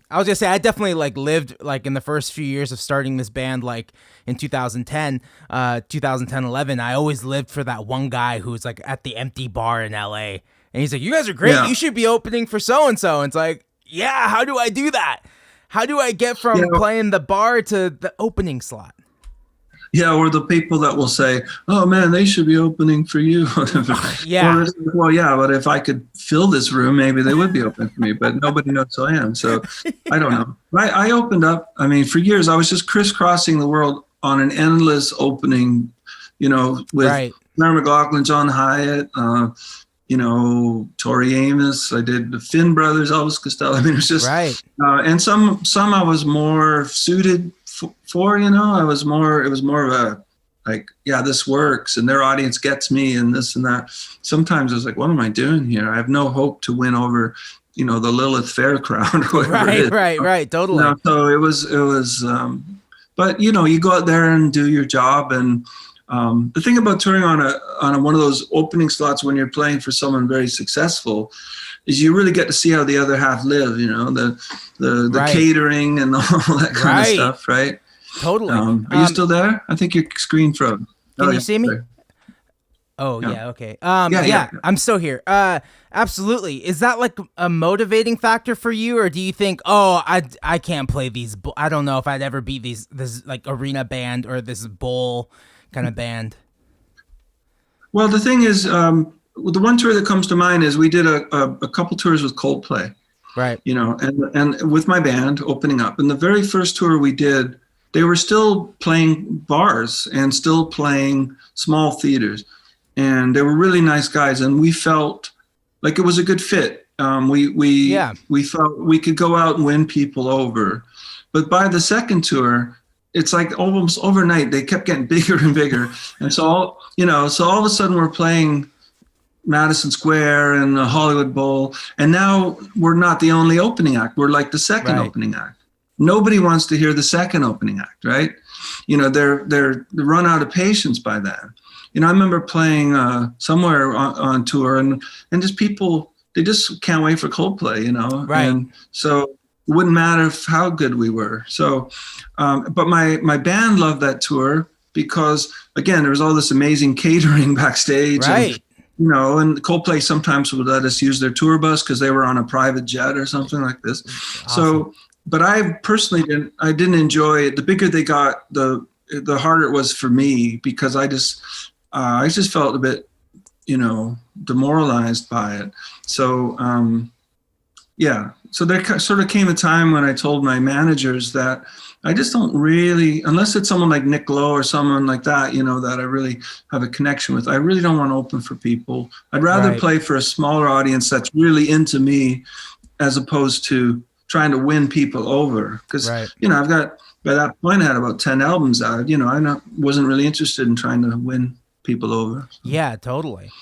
I was gonna say I definitely like lived like in the first few years of starting this band, like in 2010, 2010, 11. I always lived for that one guy who was like at the empty bar in LA, and he's like, "You guys are great. Yeah. You should be opening for so and so." And it's like, yeah, how do I do that? How do I get from Yeah. playing the bar to the opening slot? Yeah, or the people that will say, "Oh man, they should be opening for you." Yeah, Well, yeah, but if I could fill this room, maybe they would be open for me. But nobody knows who I am, so I don't yeah, know. I opened up. I mean, for years I was just crisscrossing the world on an endless opening, with right, Mary McLaughlin, John Hyatt, Tori Amos. I did the Finn Brothers, Elvis Costello. I mean, it was just, right, and some I was more suited for. I was more. It was more of a like, yeah, this works, and their audience gets me, and this and that. Sometimes I was like, what am I doing here? I have no hope to win over, the Lilith Fair crowd or whatever it right, is. right, totally. So it was. But you go out there and do your job, and the thing about touring on a one of those opening slots when you're playing for someone very successful is you really get to see how the other half live. The Right, catering and all that kind of right, stuff, right? totally. Are you still there? I think your screen froze. Can Oh, you yeah. see me? Sorry. Oh Yeah. yeah, okay. Yeah, Yeah, yeah. I'm still here. Absolutely. Is that like a motivating factor for you, or do you think, oh, I can't play these? I don't know if I'd ever beat this like arena band or this bowl kind of band. Well, the thing is, the one tour that comes to mind is we did a couple tours with Coldplay, Right. and with my band opening up. And the very first tour we did, they were still playing bars and still playing small theaters. And they were really nice guys, and we felt like it was a good fit. Yeah. We felt we could go out and win people over. But by the second tour, it's like almost overnight they kept getting bigger and bigger, and so all of a sudden we're playing Madison Square and the Hollywood Bowl, and now we're not the only opening act. We're like the second Right. opening act. Nobody wants to hear the second opening act, right? They're run out of patience by then. I remember playing somewhere on tour, and just people, they just can't wait for Coldplay. Right. And so it wouldn't matter how good we were. So, but my band loved that tour because, again, there was all this amazing catering backstage. Right. And Coldplay sometimes would let us use their tour bus because they were on a private jet or something like this. Awesome. So, but I personally didn't enjoy it. The bigger they got, the harder it was for me, because I just felt a bit, demoralized by it. So, yeah. So there sort of came a time when I told my managers that I just don't really, unless it's someone like Nick Lowe or someone like that, that I really have a connection with, I really don't want to open for people. I'd rather Right. play for a smaller audience that's really into me, as opposed to trying to win people over. Because, Right. I've got, by that point, I had about 10 albums out. I wasn't really interested in trying to win people over. Yeah, totally.